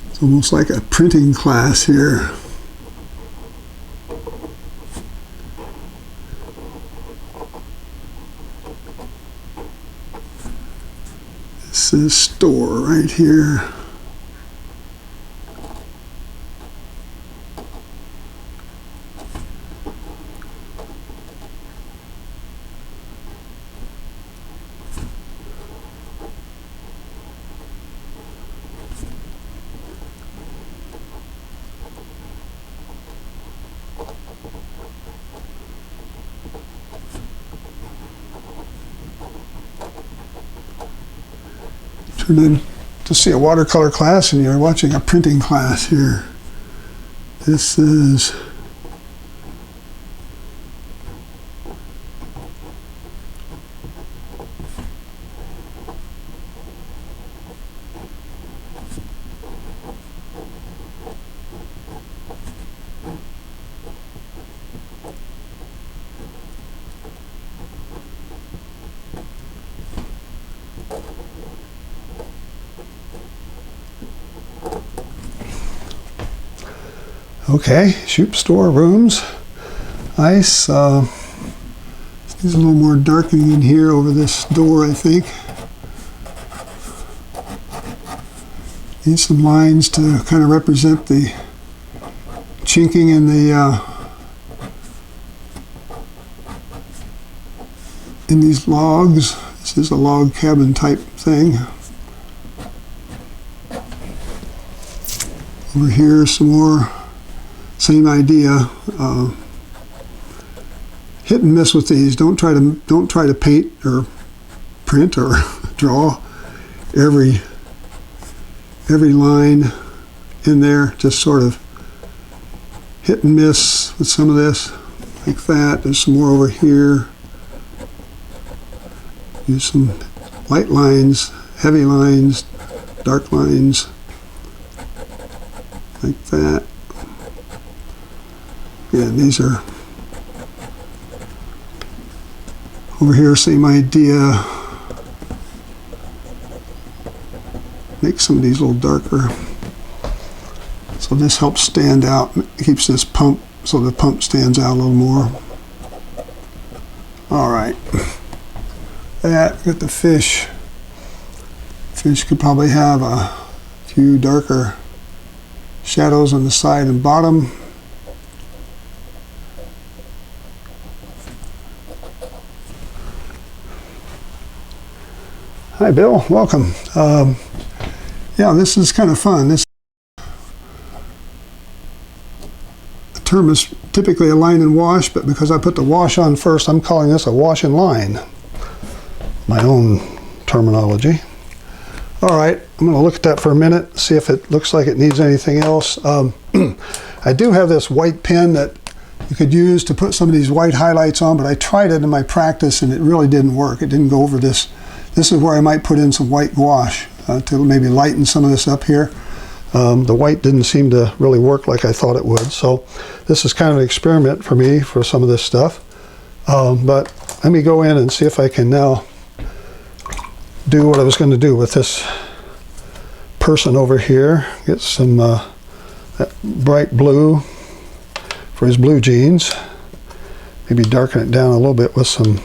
It's almost like a printing class here. This is store right here. Turn in to see a watercolor class and you're watching a printing class here. This is okay, Shoup store rooms. Ice. There's a little more darkening in here over this door, I think. Need some lines to kind of represent the chinking in the in these logs. This is a log cabin type thing. Over here, some more. Same idea. Hit and miss with these. Don't try to paint or print or draw every line in there. Just sort of hit and miss with some of this, like that. There's some more over here. Use some light lines, heavy lines, dark lines, like that. Yeah, these are over here, same idea. Make some of these a little darker. So this helps stand out, keeps this pump, so the pump stands out a little more. All right, that, got the fish. Fish could probably have a few darker shadows on the side and bottom. Hi, Bill. Welcome. Yeah, this is kind of fun. This term is typically a line and wash, but because I put the wash on first, I'm calling this a wash and line. My own terminology. All right, I'm going to look at that for a minute, see if it looks like it needs anything else. I do have this white pen that you could use to put some of these white highlights on, but I tried it in my practice and it really didn't work. It didn't go over this. This is where I might put in some white gouache to maybe lighten some of this up here. The white didn't seem to really work like I thought it would. So this is kind of an experiment for me for some of this stuff. But let me go in and see if I can now do what I was going to do with this person over here. Get some that bright blue for his blue jeans. Maybe darken it down a little bit with some.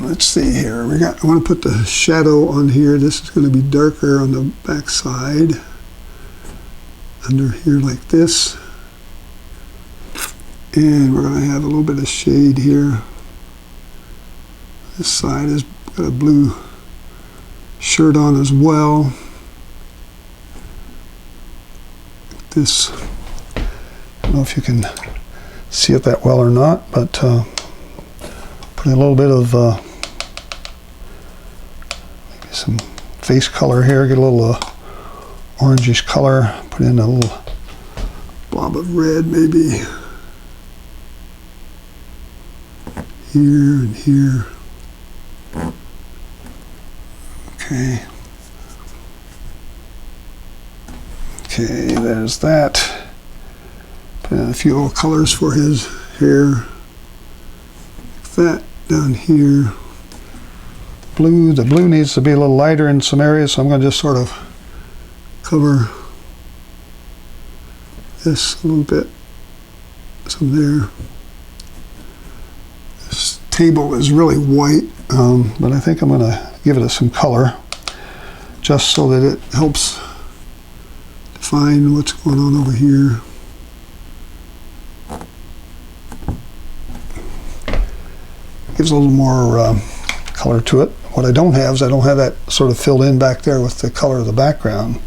Let's see here. I want to put the shadow on here. This is going to be darker on the back side. Under here like this. And we're going to have a little bit of shade here. This side has got a blue shirt on as well. This, I don't know if you can see it that well or not, but putting a little bit of maybe some face color here, get a little orangish color, put in a little blob of red maybe here and here. Okay. Okay, there's that. Put in a few little colors for his hair. Like that down here. Blue, the blue needs to be a little lighter in some areas, so I'm going to just sort of cover this a little bit. Some there. This table is really white, but I think I'm going to give it some color just so that it helps define what's going on over here. Gives a little more color to it. What I don't have is I don't have that sort of filled in back there with the color of the background.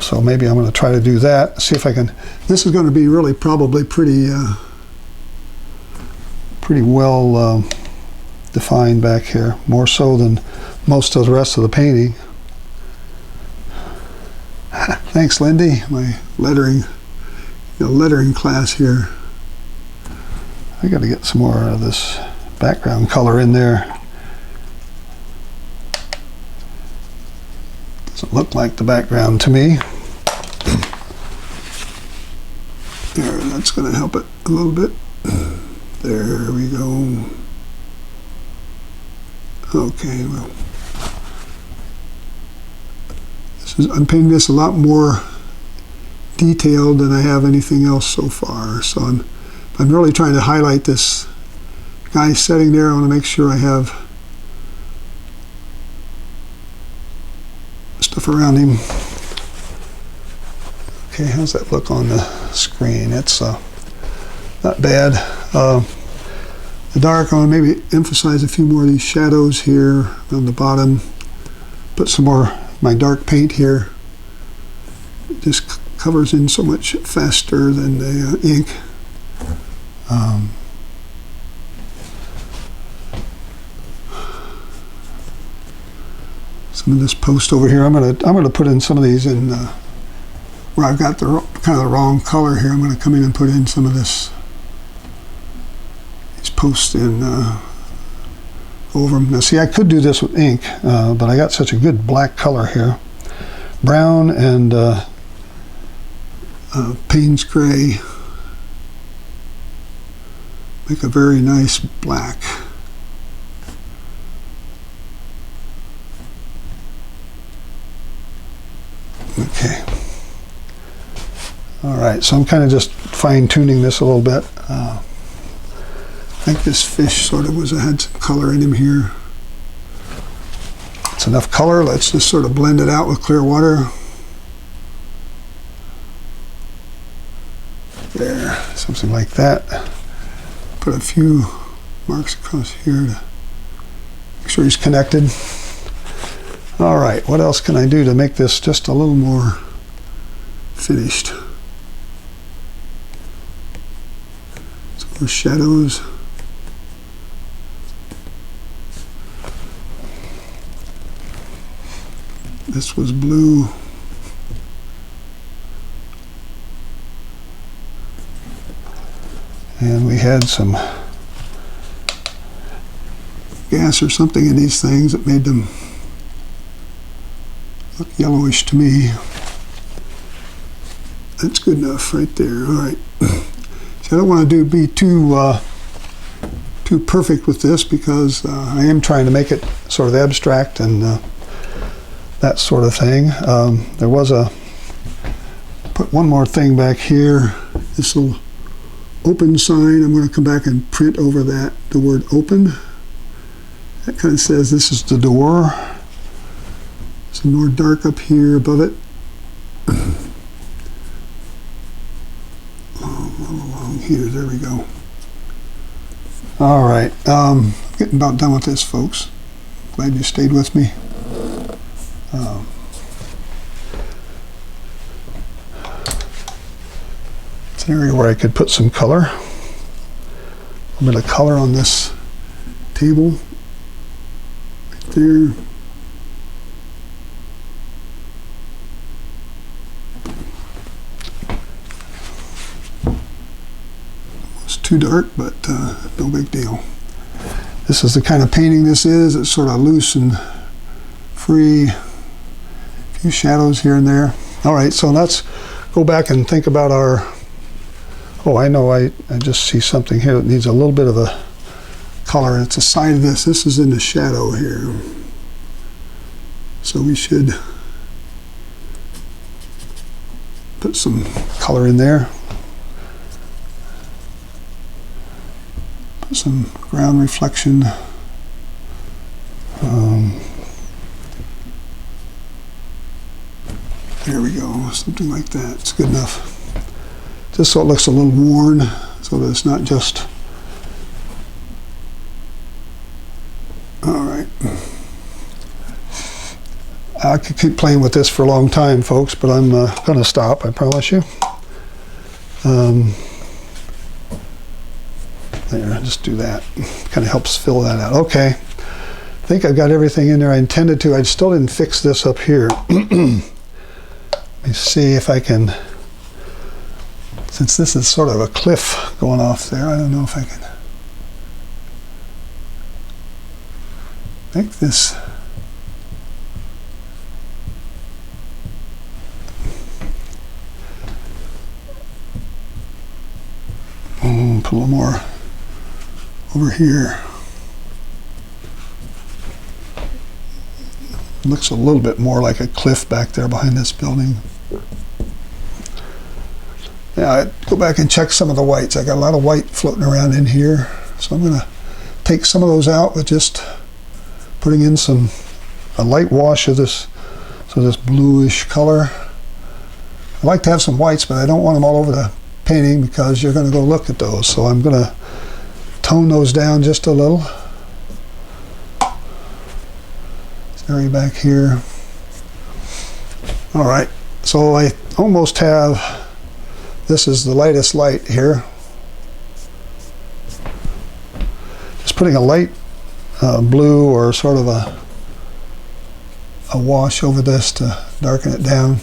So maybe I'm going to try to do that. See if I can. This is going to be really probably pretty well defined back here, more so than most of the rest of the painting. Thanks, Lindy. My lettering class here. I got to get some more of this background color in there. Doesn't look like the background to me. There, that's going to help it a little bit. There we go. Okay, well, I'm painting this a lot more detailed than I have anything else so far. So I'm really trying to highlight this guy sitting there. I want to make sure I have stuff around him. Okay, how's that look on the screen? It's not bad. The dark, I want to maybe emphasize a few more of these shadows here on the bottom. Put some more of my dark paint here. It just covers in so much faster than the ink. Some of this post over here, I'm gonna put in some of these in where I've got the kind of the wrong color here. I'm gonna come in and put in some of this. These posts in over them. Now, see, I could do this with ink, but I got such a good black color here, brown and Payne's gray. Make a very nice black. Okay. All right, so I'm kind of just fine-tuning this a little bit. I think this fish sort of had some color in him here. It's enough color. Let's just sort of blend it out with clear water. There, something like that. Put a few marks across here to make sure he's connected. All right, what else can I do to make this just a little more finished. So the shadows. This was blue. And we had some gas or something in these things that made them look yellowish to me. That's good enough right there. All right. So I don't want to be too perfect with this, because I am trying to make it sort of abstract and that sort of thing. There was put one more thing back here. This little open sign. I'm going to come back and print over that the word open. That kind of says this is the door. Some more dark up here above it. Along here, there we go. All right, getting about done with this, folks. Glad you stayed with me. It's an area where I could put some color. A bit of color on this table right there. It's too dark, but no big deal. This is the kind of painting this is. It's sort of loose and free. A few shadows here and there. All right, so let's go back and think about our... Oh, I know, I just see something here that needs a little bit of a color. It's the side of this. This is in the shadow here. So we should put some color in there. Put some ground reflection. There we go, something like that. It's good enough. Just so it looks a little worn, so that it's not just... All right. I could keep playing with this for a long time, folks, but I'm going to stop, I promise you. There, just do that. Kind of helps fill that out. Okay. I think I've got everything in there I intended to. I still didn't fix this up here. Let me see if I can... Since this is sort of a cliff going off there, I don't know if I can make this. Put a little more over here. Looks a little bit more like a cliff back there behind this building. Yeah, I'd go back and check some of the whites. I got a lot of white floating around in here, so I'm going to take some of those out with just putting in a light wash of this, so this bluish color. I like to have some whites, but I don't want them all over the painting because you're going to go look at those. So I'm going to tone those down just a little. This area back here. All right, so I almost have... This is the lightest light here. Just putting a light blue or sort of a wash over this to darken it down.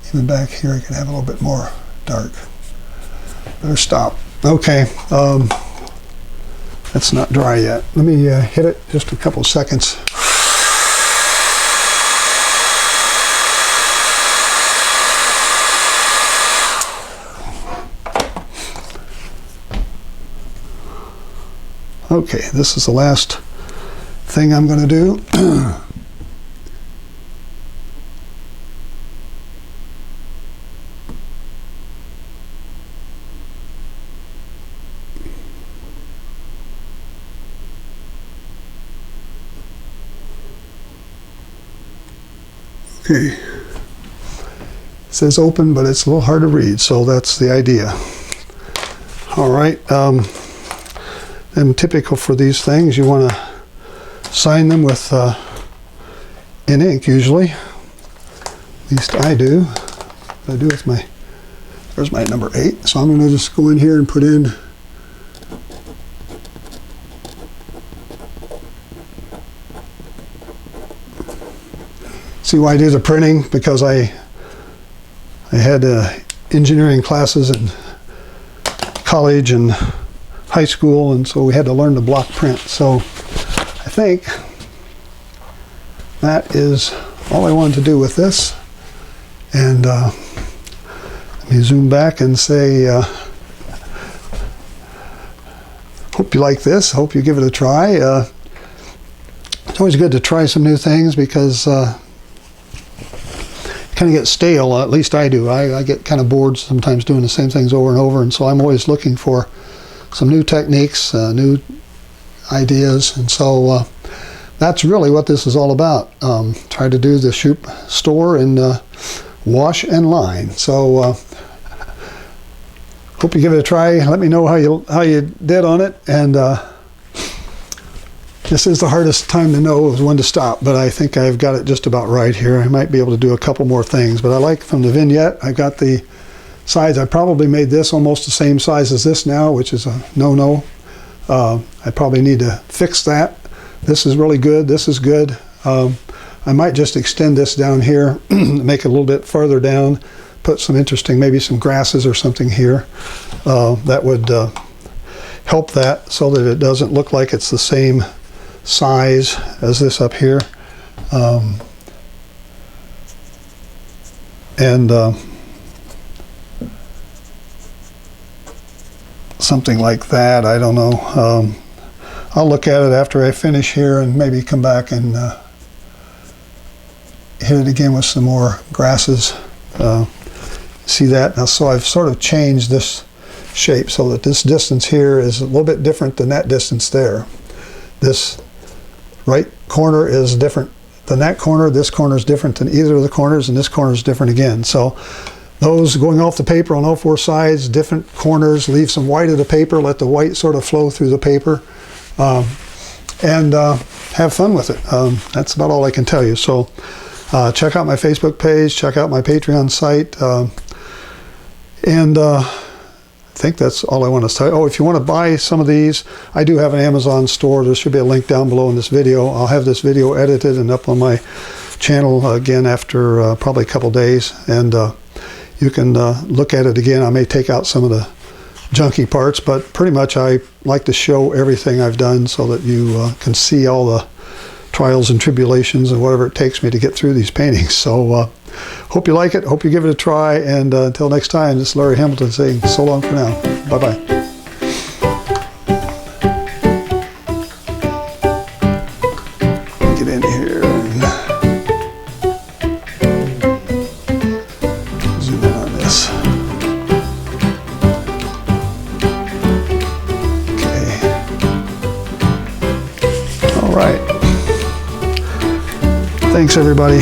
Even back here I can have a little bit more dark. Better stop. Okay, that's not dry yet. Let me hit it just a couple seconds. Okay, this is the last thing I'm going to do. Okay, it says open, but it's a little hard to read, so that's the idea. All right. And typical for these things, you want to sign them with in ink usually. At least I do. What I do with my, there's my number 8. So I'm going to just go in here and put in see why I do the printing, because I had engineering classes in college and high school, and so we had to learn to block print. So I think that is all I wanted to do with this. And let me zoom back and say, hope you like this. Hope you give it a try. It's always good to try some new things, because kind of get stale. At least I do. I get kind of bored sometimes doing the same things over and over, and so I'm always looking for some new techniques, new ideas, and so that's really what this is all about. Try to do the Shoup store in wash and line. So hope you give it a try. Let me know how you did on it, and this is the hardest time to know when to stop, but I think I've got it just about right here. I might be able to do a couple more things, but I like from the vignette, I got the sides. I probably made this almost the same size as this now, which is a no-no. I probably need to fix that. This is really good. This is good. I might just extend this down here, make it a little bit further down, put some interesting, maybe some grasses or something here. That would help that so that it doesn't look like it's the same size as this up here. Something like that. I don't know. I'll look at it after I finish here and maybe come back and hit it again with some more grasses. See that? Now, so I've sort of changed this shape so that this distance here is a little bit different than that distance there. This right corner is different than that corner. This corner is different than either of the corners, and this corner is different again. So those going off the paper on all 4 sides, different corners, leave some white of the paper, let the white sort of flow through the paper, and have fun with it. That's about all I can tell you. So check out my Facebook page, check out my Patreon site, and I think that's all I want to say. Oh, if you want to buy some of these, I do have an Amazon store. There should be a link down below in this video. I'll have this video edited and up on my channel again after probably a couple days, and you can look at it again. I may take out some of the junky parts, but pretty much I like to show everything I've done so that you can see all the trials and tribulations and whatever it takes me to get through these paintings. So hope you like it. Hope you give it a try. And until next time, this is Larry Hamilton saying so long for now. Bye-bye. Get in here and zoom in on this. Okay. All right. Thanks, everybody.